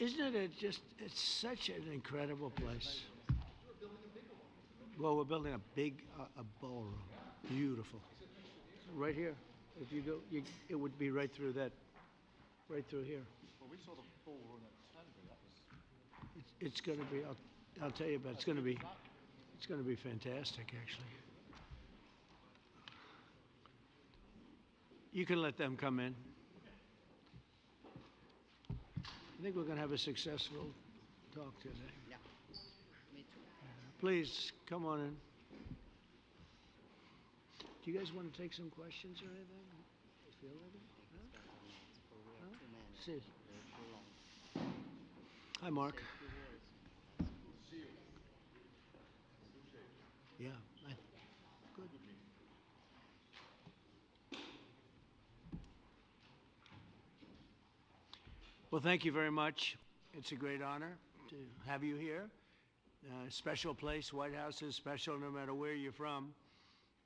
Isn't it it's such an incredible place. Well, we're building a big a ballroom. Beautiful. Right here. If you go, it would be right through that, right through here. Well, we saw the ballroom at Stanley. That was. It's going to be. I'll tell you about. It's going to be fantastic, actually. You can let them come in. I think we're going to have a successful talk today. Yeah, me too. Please, come on in. Do you guys want to take some questions or anything? Feel like it? Huh? See. Hi, Mark. Yeah. Good. Well, thank you very much. It's a great honor to have you here. Special place. White House is special no matter where you're from.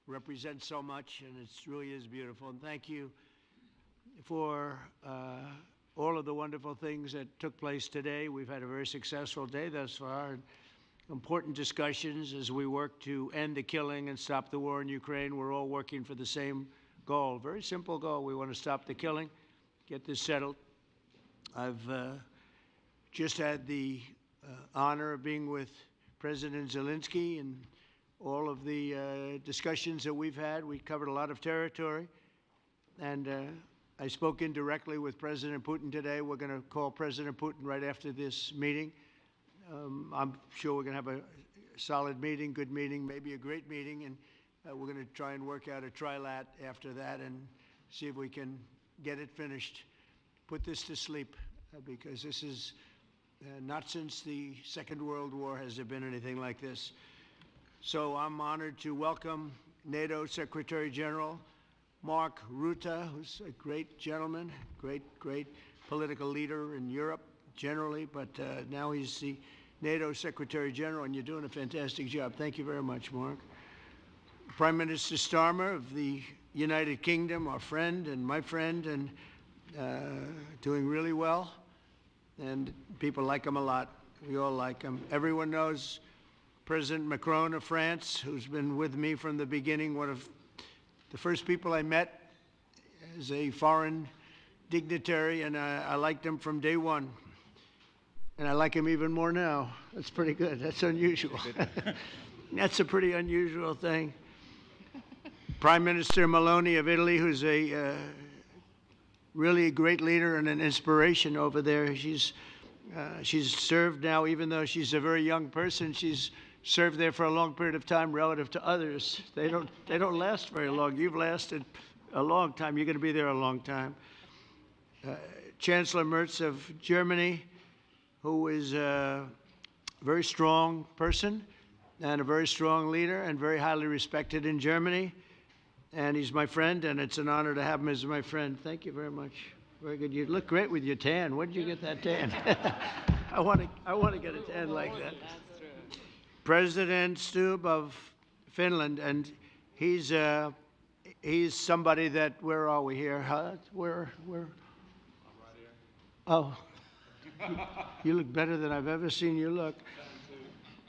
Represents so much, and it really is beautiful. And thank you for all of the wonderful things that took place today. We've had a very successful day thus far. And important discussions as we work to end the killing and stop the war in Ukraine. We're all working for the same goal, very simple goal. We want to stop the killing, get this settled. I've just had the honor of being with President Zelenskyy and all of the discussions that we've had. We covered a lot of territory, and I spoke indirectly with President Putin today. We're going to call President Putin right after this meeting. I'm sure we're going to have a solid meeting, good meeting, maybe a great meeting, and we're going to try and work out a trilat after that and see if we can get it finished, put this to sleep, because this is not since the Second World War has there been anything like this. So I'm honored to welcome NATO Secretary General Mark Rutte, who's a great gentleman, great political leader in Europe generally, but now he's the NATO Secretary General, and you're doing a fantastic job. Thank you very much, Mark. Prime Minister Starmer of the United Kingdom, our friend and my friend, and doing really well, and people like him a lot. We all like him. Everyone knows President Macron of France, who's been with me from the beginning, one of the first people I met as a foreign dignitary, and I liked him from day one. And I like him even more now. That's pretty good. That's unusual. That's a pretty unusual thing. Prime Minister Meloni of Italy, who's a really a great leader and an inspiration over there. She's served now, even though she's a very young person, she's served there for a long period of time relative to others. They don't last very long. You've lasted a long time. You're going to be there a long time. Chancellor Merz of Germany, who is a very strong person and a very strong leader and very highly respected in Germany. And he's my friend, and it's an honor to have him as my friend. Thank you very much. Very good. You look great with your tan. Where did you get that tan? I want to get a tan like that. President Stubb of Finland, and he's somebody that, where are we here? Where? I'm right here. Oh, you look better than I've ever seen you look.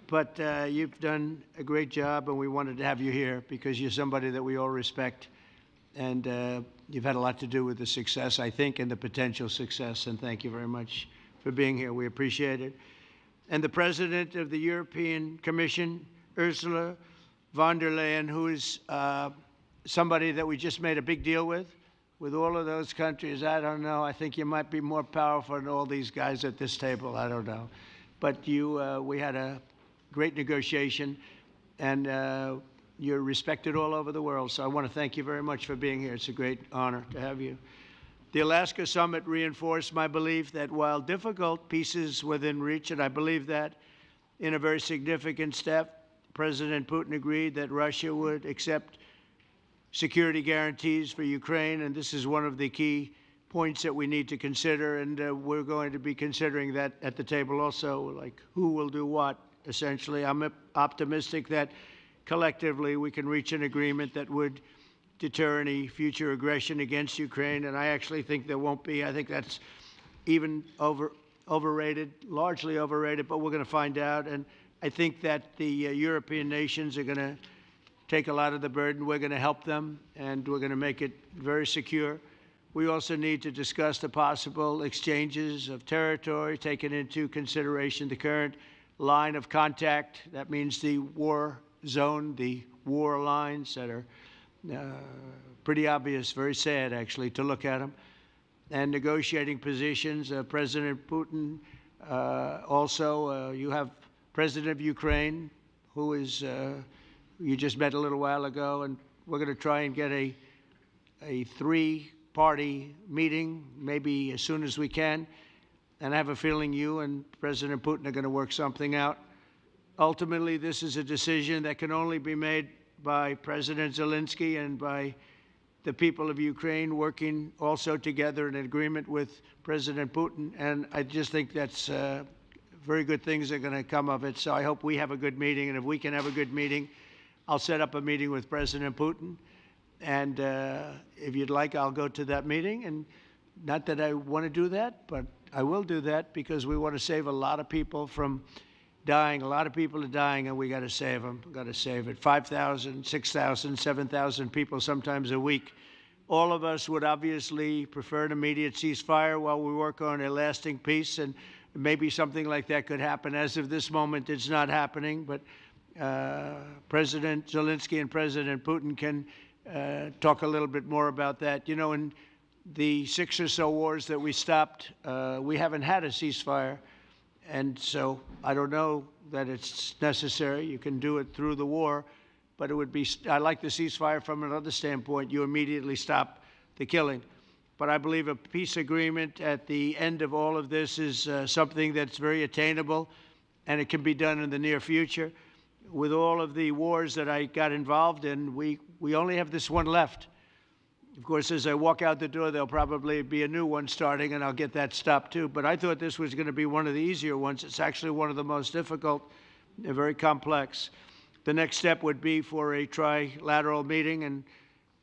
But you've done a great job, and we wanted to have you here because you're somebody that we all respect, and you've had a lot to do with the success, I think, and the potential success, and thank you very much for being here. We appreciate it. And the President of the European Commission, Ursula von der Leyen, who is somebody that we just made a big deal with all of those countries. I don't know. I think you might be more powerful than all these guys at this table. I don't know. But we had a great negotiation, and you're respected all over the world. So I want to thank you very much for being here. It's a great honor to have you. The Alaska Summit reinforced my belief that while difficult, peace is within reach, and I believe that in a very significant step, President Putin agreed that Russia would accept security guarantees for Ukraine, and this is one of the key points that we need to consider, and we're going to be considering that at the table also, like who will do what, essentially. I'm optimistic that collectively we can reach an agreement that would deter any future aggression against Ukraine, and I actually think there won't be. I think that's even overrated, largely overrated, but we're going to find out. And I think that the European nations are going to take a lot of the burden. We're going to help them, and we're going to make it very secure. We also need to discuss the possible exchanges of territory, taking into consideration the current line of contact. That means the war zone, the war lines that are pretty obvious, very sad, actually, to look at them. And negotiating positions. President Putin, also, you have President of Ukraine, who is, you just met a little while ago, and we're going to try and get a three-party meeting, maybe as soon as we can. And I have a feeling you and President Putin are going to work something out. Ultimately, this is a decision that can only be made by President Zelensky and by the people of Ukraine working also together in agreement with President Putin. And I just think that's very good things are going to come of it. So I hope we have a good meeting. And if we can have a good meeting, I'll set up a meeting with President Putin. And if you'd like, I'll go to that meeting. And not that I want to do that, but I will do that because we want to save a lot of people from dying. A lot of people are dying, and we got to save them. Got to save it. 5,000, 6,000, 7,000 people sometimes a week. All of us would obviously prefer an immediate ceasefire while we work on a lasting peace, and maybe something like that could happen. As of this moment, it's not happening, but President Zelensky and President Putin can talk a little bit more about that. You know, in the 6 or so wars that we stopped, we haven't had a ceasefire. And so I don't know that it's necessary. You can do it through the war, but it would be, I like the ceasefire from another standpoint. You immediately stop the killing. But I believe a peace agreement at the end of all of this is something that's very attainable, and it can be done in the near future. With all of the wars that I got involved in, we only have this one left. Of course, as I walk out the door, there'll probably be a new one starting, and I'll get that stopped too. But I thought this was going to be one of the easier ones. It's actually one of the most difficult and very complex. The next step would be for a trilateral meeting, and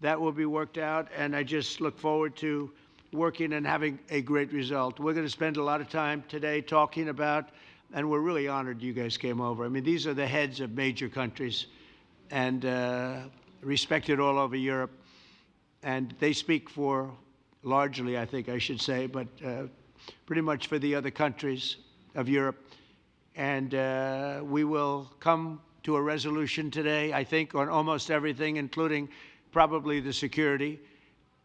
that will be worked out. And I just look forward to working and having a great result. We're going to spend a lot of time today talking about, and we're really honored you guys came over. I mean, these are the heads of major countries and respected all over Europe. And they speak for, largely, I think I should say, but pretty much for the other countries of Europe. And we will come to a resolution today, I think, on almost everything, including probably the security.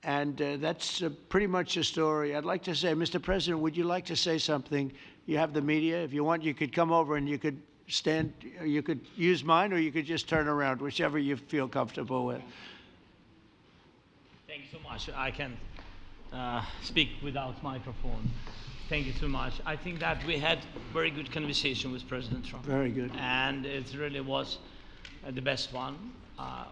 And that's pretty much the story. I'd like to say, Mr. President, would you like to say something? You have the media. If you want, you could come over and you could stand, you could use mine, or you could just turn around, whichever you feel comfortable with. Thank you so much. I can speak without microphone. Thank you so much. I think that we had very good conversation with President Trump. Very good. And it really was the best one.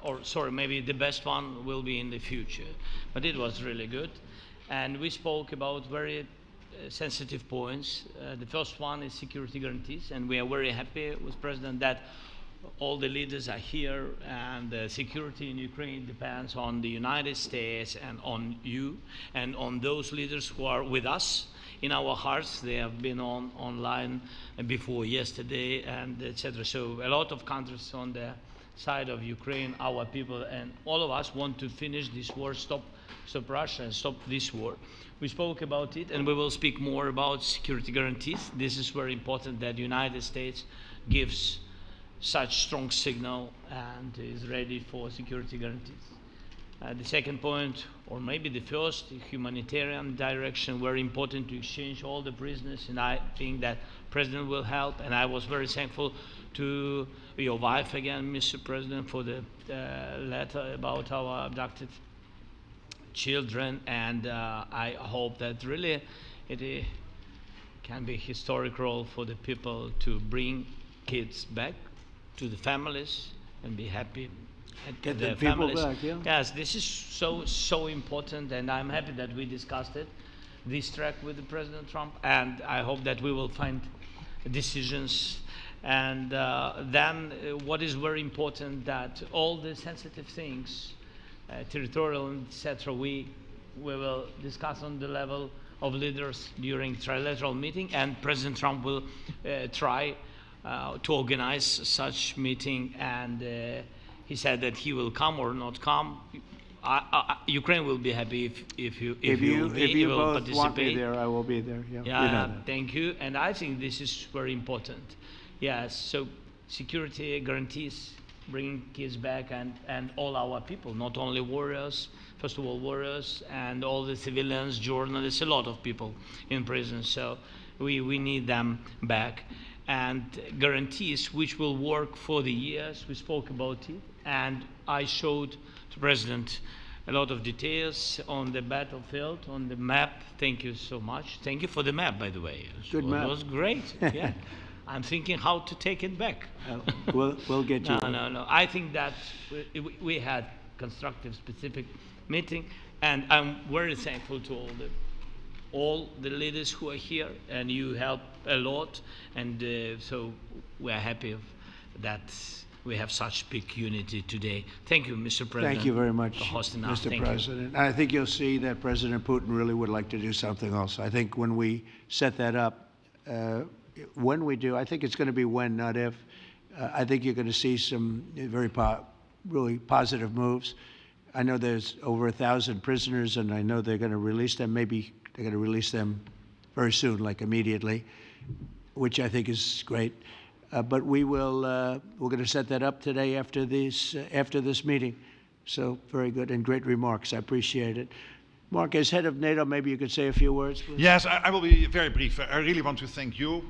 Or sorry, maybe the best one will be in the future. But it was really good. And we spoke about very sensitive points. The first one is security guarantees. And we are very happy with President that all the leaders are here, and the security in Ukraine depends on the United States and on you and on those leaders who are with us in our hearts. They have been online before yesterday, and etc. So a lot of countries on the side of Ukraine, our people, and all of us want to finish this war, stop Russia and stop this war. We spoke about it, and we will speak more about security guarantees. This is very important that the United States gives such strong signal and is ready for security guarantees. The second point, or maybe the first, humanitarian direction, very important to exchange all the prisoners, and I think that President will help. And I was very thankful to your wife again, Mr. President, for the letter about our abducted children, and I hope that really it can be a historic role for the people to bring kids back to the families and be happy at Get their the people families. back, yeah. Yes, this is so important, and I'm happy that we discussed it, this track with the President Trump, and I hope that we will find decisions. And then what is very important, that all the sensitive things, territorial, etc., we will discuss on the level of leaders during trilateral meeting, and President Trump will try to organize such meeting, and he said that he will come or not come. Ukraine will be happy if you will both want me participate. there, I will be there. Yeah, you know Yeah, that. thank you. And I think this is very important. Yes, so security guarantees, bringing kids back, and all our people, not only warriors, first of all warriors, and all the civilians, journalists, a lot of people in prison. So we need them back. And guarantees which will work for the years. We spoke about it, and I showed to President a lot of details on the battlefield, on the map. Thank you so much. Thank you for the map, by the way. Good map. It was great. Yeah. I'm thinking how to take it back. We'll get you. No. I think that we had constructive, specific meeting, and I'm very thankful to all the leaders who are here, and you help a lot, and so we are happy that we have such big unity today. Thank you, Mr. President. Thank you very much, for hosting us. Mr. Thank you. President. I think you'll see that President Putin really would like to do something else. I think when we set that up, when we do, I think it's going to be when, not if. I think you're going to see some really positive moves. I know there's over 1,000 prisoners, and I know they're going to release them. Maybe they're going to release them very soon, like immediately, which I think is great. But we're going to set that up today after this meeting. So very good and great remarks. I appreciate it. Mark, as head of NATO, maybe you could say a few words, please. Yes, I will be very brief. I really want to thank you,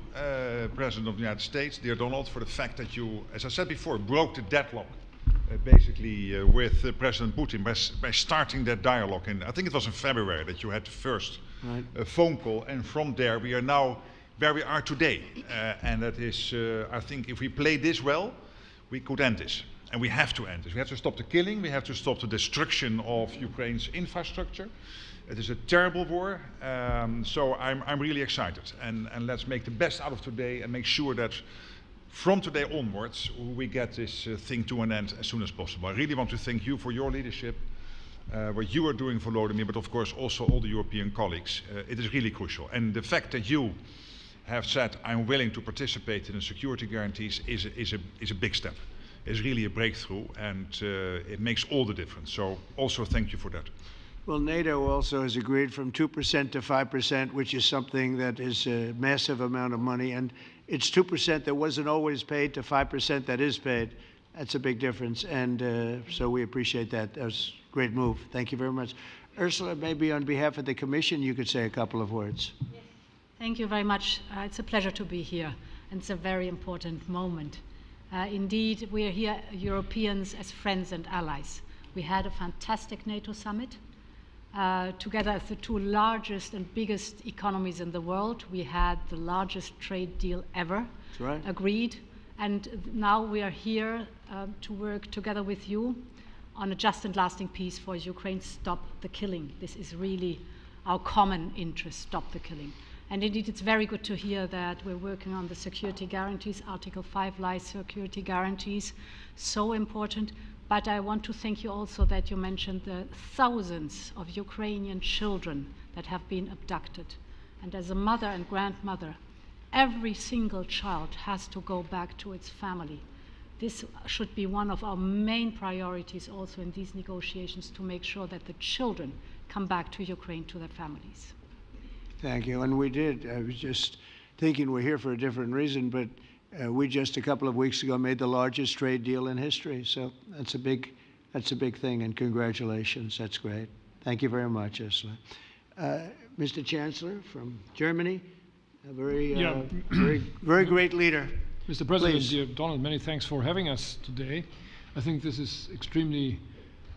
President of the United States, dear Donald, for the fact that you, as I said before, broke the deadlock basically with President Putin by starting that dialogue. And I think it was in February that you had the first phone call, and from there we are now where we are today. And that is, I think if we play this well, we could end this. And we have to end this. We have to stop the killing. We have to stop the destruction of Ukraine's infrastructure. It is a terrible war. So I'm really excited. And let's make the best out of today and make sure that from today onwards, we get this thing to an end as soon as possible. I really want to thank you for your leadership, what you are doing for Volodymyr, but of course also all the European colleagues. It is really crucial. And the fact that you have said, I'm willing to participate in the security guarantees is a big step. It's really a breakthrough, and it makes all the difference. So also thank you for that. Well, NATO also has agreed from 2% to 5%, which is something that is a massive amount of money. And it's 2% that wasn't always paid to 5% that is paid. That's a big difference. And so we appreciate that. That was a great move. Thank you very much. Ursula, maybe on behalf of the Commission, you could say a couple of words. Yes. Thank you very much. It's a pleasure to be here, and it's a very important moment. Indeed, we are here, Europeans, as friends and allies. We had a fantastic NATO summit. Together as the two largest and biggest economies in the world, we had the largest trade deal ever agreed. And now we are here to work together with you on a just and lasting peace for Ukraine. Stop the killing. This is really our common interest, stop the killing. And indeed, it's very good to hear that we're working on the security guarantees, Article 5 lies security guarantees, so important. But I want to thank you also that you mentioned the thousands of Ukrainian children that have been abducted. And as a mother and grandmother, every single child has to go back to its family. This should be one of our main priorities also in these negotiations, to make sure that the children come back to Ukraine, to their families. Thank you. And we did. I was just thinking we're here for a different reason, but we just a couple of weeks ago made the largest trade deal in history. So that's a big thing, and congratulations. That's great. Thank you very much, Ursula. Mr. Chancellor from Germany, a very great leader. Mr. President, Please. dear Donald, many thanks for having us today. I think this is extremely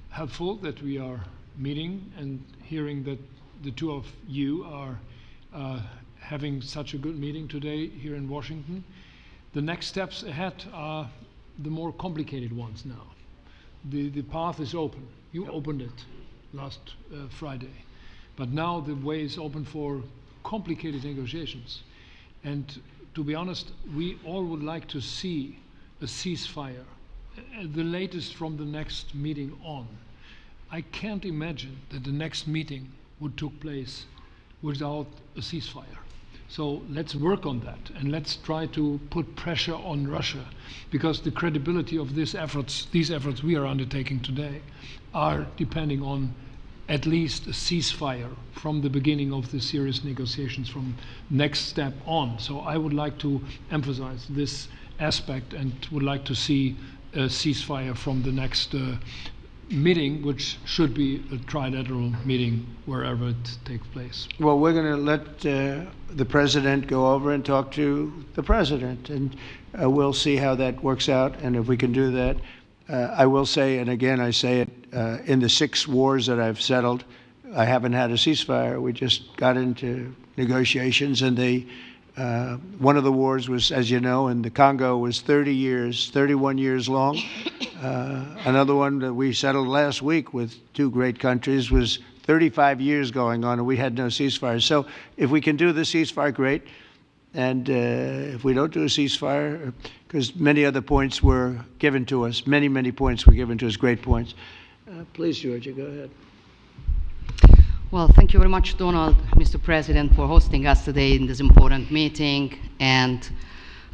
helpful that we are meeting and hearing that the two of you are having such a good meeting today here in Washington. The next steps ahead are the more complicated ones now. The path is open. You opened it last Friday. But now the way is open for complicated negotiations. And to be honest, we all would like to see a ceasefire, the latest from the next meeting on. I can't imagine that the next meeting would take place without a ceasefire. So let's work on that, and let's try to put pressure on Russia, because the credibility of these efforts we are undertaking today are depending on at least a ceasefire from the beginning of the serious negotiations from next step on. So I would like to emphasize this aspect and would like to see a ceasefire from the next meeting, which should be a trilateral meeting wherever it takes place. Well, we're going to let the president go over and talk to the president, and we'll see how that works out, and if we can do that. I will say, and again I say it, in the 6 wars that I've settled, I haven't had a ceasefire. We just got into negotiations, and one of the wars was, as you know, in the Congo was 31 years long. Another one that we settled last week with 2 great countries was 35 years going on, and we had no ceasefire. So if we can do the ceasefire, great. And if we don't do a ceasefire, because many other points were given to us, many points were given to us, great points. Please, Georgia, go ahead. Well, thank you very much, Donald, Mr. President, for hosting us today in this important meeting. And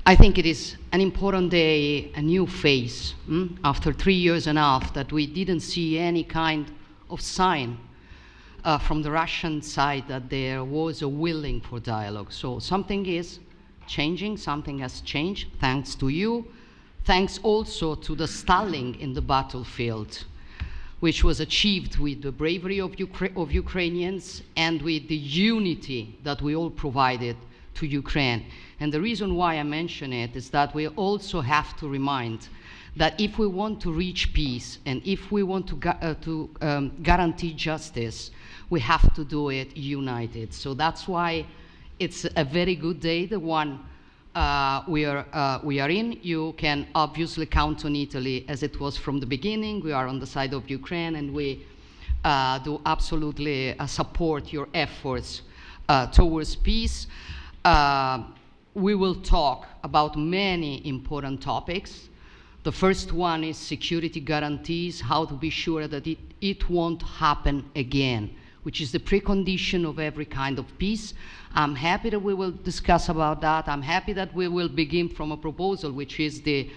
I think it is an important day, a new phase, after 3 years and a half that we didn't see any kind of sign from the Russian side that there was a willing for dialogue. So something is changing, something has changed, thanks to you. Thanks also to the stalling in the battlefield, which was achieved with the bravery of Ukrainians and with the unity that we all provided to Ukraine. And the reason why I mention it is that we also have to remind that if we want to reach peace and if we want to guarantee justice, we have to do it united. So that's why it's a very good day, the one we are in. You can obviously count on Italy as it was from the beginning. We are on the side of Ukraine, and we do absolutely support your efforts towards peace. We will talk about many important topics. The first one is security guarantees, how to be sure that it won't happen again, which is the precondition of every kind of peace. I'm happy that we will discuss about that. I'm happy that we will begin from a proposal, which is the,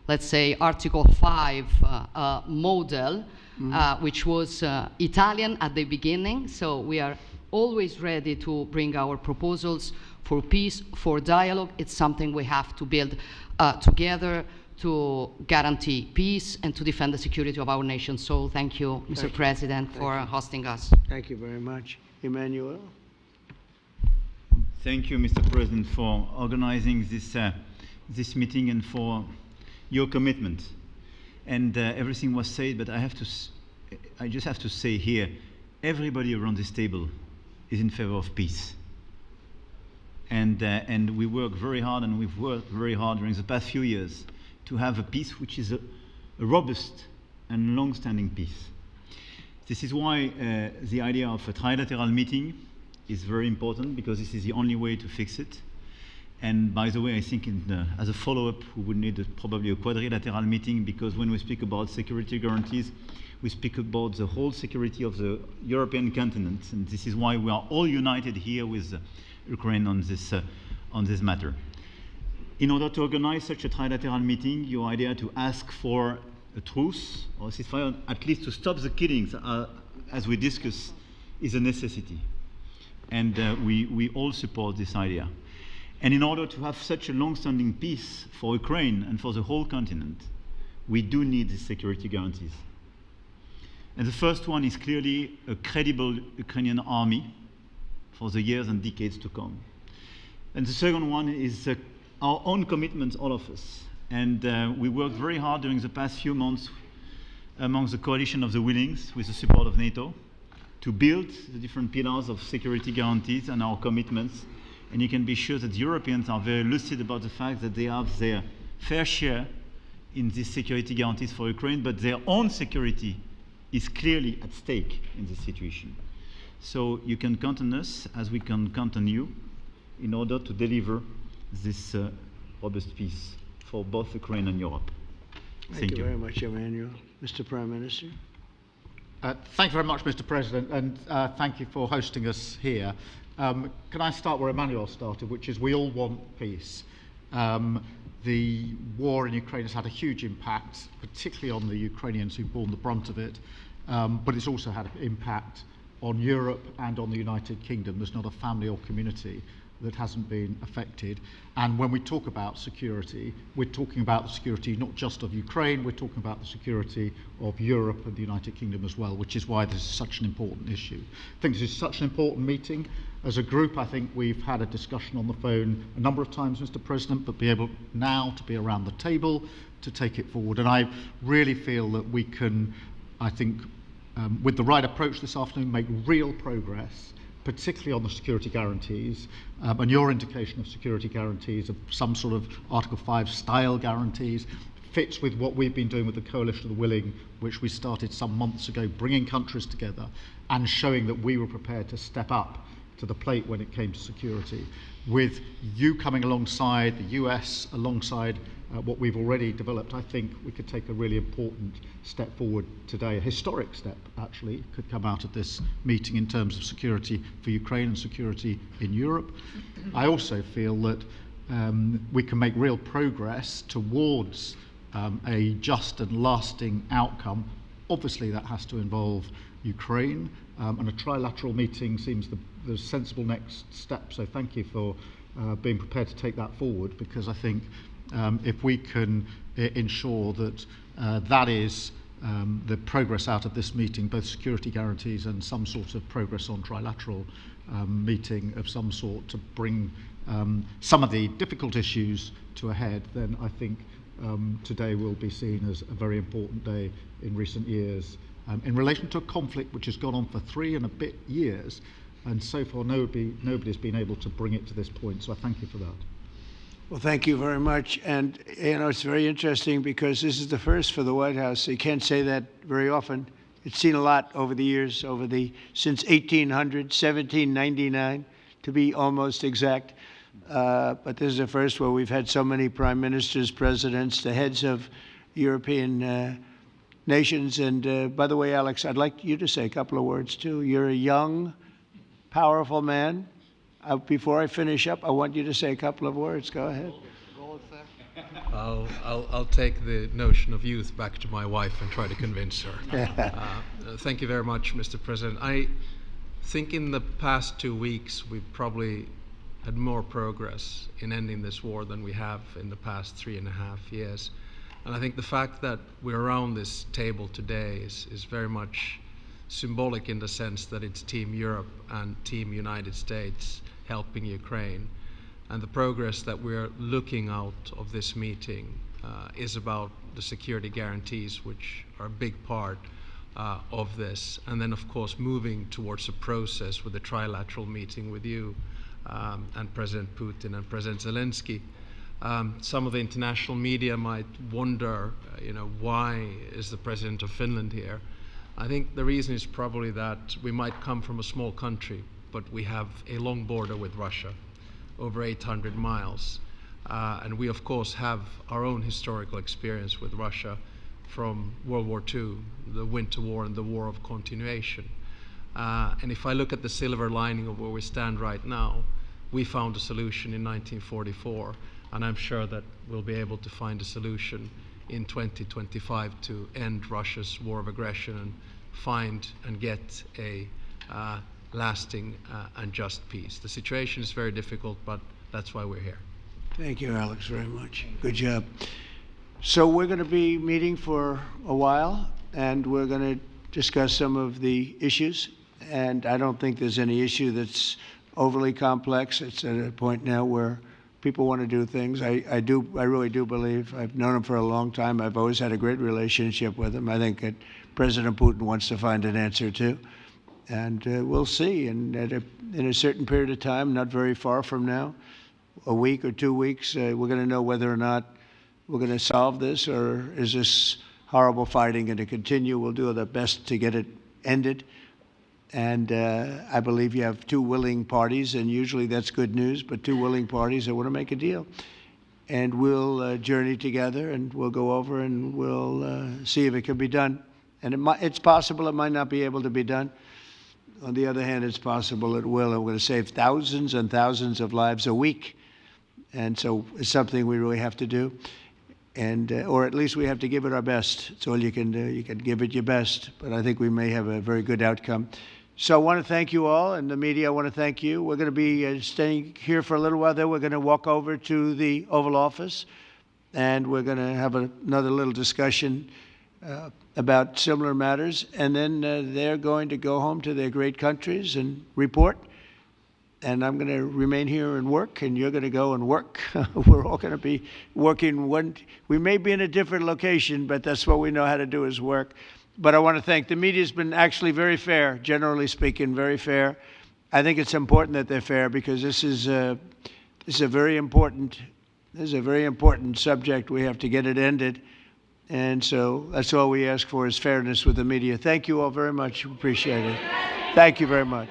let's say, Article 5 model, which was Italian at the beginning. So we are always ready to bring our proposals for peace, for dialogue. It's something we have to build together to guarantee peace and to defend the security of our nation. So thank you, Mr. President, for hosting us. Thank you very much. Emmanuel? Thank you, Mr. President, for organizing this meeting and for your commitment. And everything was said, but I just have to say here, everybody around this table is in favor of peace. And we work very hard, and we've worked very hard during the past few years to have a peace which is a robust and long-standing peace. This is why the idea of a trilateral meeting is very important, because this is the only way to fix it. And by the way, I think as a follow-up, we would need probably a quadrilateral meeting, because when we speak about security guarantees, we speak about the whole security of the European continent. And this is why we are all united here with Ukraine on this matter. In order to organize such a trilateral meeting, your idea to ask for a truce or a ceasefire, at least to stop the killings, as we discussed, is a necessity. And we all support this idea. And in order to have such a long-standing peace for Ukraine and for the whole continent, we do need these security guarantees. And the first one is clearly a credible Ukrainian army for the years and decades to come. And the second one is our own commitment, all of us. And we worked very hard during the past few months amongst the coalition of the willings, with the support of NATO, to build the different pillars of security guarantees and our commitments. And you can be sure that the Europeans are very lucid about the fact that they have their fair share in these security guarantees for Ukraine, but their own security is clearly at stake in this situation. So you can count on us, as we can count on you, in order to deliver this robust peace for both Ukraine and Europe. Thank you very much, Emmanuel. Mr. Prime Minister? Thank you very much, Mr. President, and thank you for hosting us here. Can I start where Emmanuel started, which is we all want peace. The war in Ukraine has had a huge impact, particularly on the Ukrainians who've borne the brunt of it, but it's also had an impact on Europe and on the United Kingdom. There's not a family or community that hasn't been affected. And when we talk about security, we're talking about the security not just of Ukraine, we're talking about the security of Europe and the United Kingdom as well, which is why this is such an important issue. I think this is such an important meeting. As a group, I think we've had a discussion on the phone a number of times, Mr. President, but be able now to be around the table to take it forward. And I really feel that we can, I think, with the right approach this afternoon, make real progress, particularly on the security guarantees, and your indication of security guarantees of some sort of Article 5 style guarantees fits with what we've been doing with the Coalition of the Willing, which we started some months ago, bringing countries together and showing that we were prepared to step up to the plate when it came to security. With you coming alongside, the US alongside what we've already developed, I think we could take a really important step forward today. A historic step, actually, could come out of this meeting in terms of security for Ukraine and security in Europe. I also feel that we can make real progress towards a just and lasting outcome. Obviously, that has to involve Ukraine, and a trilateral meeting seems the sensible next step. So thank you for being prepared to take that forward, because I think if we can ensure that that is the progress out of this meeting, both security guarantees and some sort of progress on trilateral meeting of some sort to bring some of the difficult issues to a head, then I think today will be seen as a very important day in recent years in relation to a conflict which has gone on for 3 and a bit years, and so far nobody's been able to bring it to this point. So I thank you for that. Well, thank you very much. And, you know, it's very interesting because this is the first for the White House. You can't say that very often. It's seen a lot over the years, since 1800, 1799, to be almost exact. But this is the first where we've had so many prime ministers, presidents, the heads of European nations. And by the way, Alex, I'd like you to say a couple of words, too. You're a young, powerful man. Before I finish up, I want you to say a couple of words. Go ahead. I'll take the notion of youth back to my wife and try to convince her. Thank you very much, Mr. President. I think in the past 2 weeks, we've probably had more progress in ending this war than we have in the past 3.5 years. And I think the fact that we're around this table today is very much symbolic in the sense that it's Team Europe and Team United States helping Ukraine. And the progress that we're looking out of this meeting is about the security guarantees, which are a big part of this. And then, of course, moving towards a process with a trilateral meeting with you and President Putin and President Zelensky. Some of the international media might wonder, why is the President of Finland here? I think the reason is probably that we might come from a small country, but we have a long border with Russia, over 800 miles. And we, of course, have our own historical experience with Russia from World War II, the Winter War and the War of Continuation. And if I look at the silver lining of where we stand right now, we found a solution in 1944, and I'm sure that we'll be able to find a solution in 2025 to end Russia's war of aggression and find and get a lasting and just peace. The situation is very difficult, but that's why we're here. Thank you, Alex, very much. Good job. So we're going to be meeting for a while, and we're going to discuss some of the issues. And I don't think there's any issue that's overly complex. It's at a point now where people want to do things. I really do believe. I've known him for a long time. I've always had a great relationship with him. I think that President Putin wants to find an answer too. And we'll see. And in a certain period of time, not very far from now, a week or 2 weeks, we're going to know whether or not we're going to solve this, or is this horrible fighting going to continue. We'll do our best to get it ended. And I believe you have 2 willing parties, and usually that's good news, but 2 willing parties that want to make a deal. And we'll journey together, and we'll go over, and we'll see if it can be done. And it's possible it might not be able to be done. On the other hand, it's possible it will, and we're going to save thousands and thousands of lives a week. And so it's something we really have to do. And, or at least we have to give it our best. It's all you can do. You can give it your best, but I think we may have a very good outcome. So I want to thank you all, and the media, I want to thank you. We're going to be staying here for a little while. Then we're going to walk over to the Oval Office, and we're going to have another little discussion about similar matters. And then they're going to go home to their great countries and report. And I'm going to remain here and work, and you're going to go and work. We're all going to be working. We may be in a different location, but that's what we know how to do is work. But I want to thank the media. Has been actually very fair, generally speaking, very fair. I think it's important that they're fair because this is a very important subject. We have to get it ended, and so that's all we ask for is fairness with the media. Thank you all very much. Appreciate it. Thank you very much.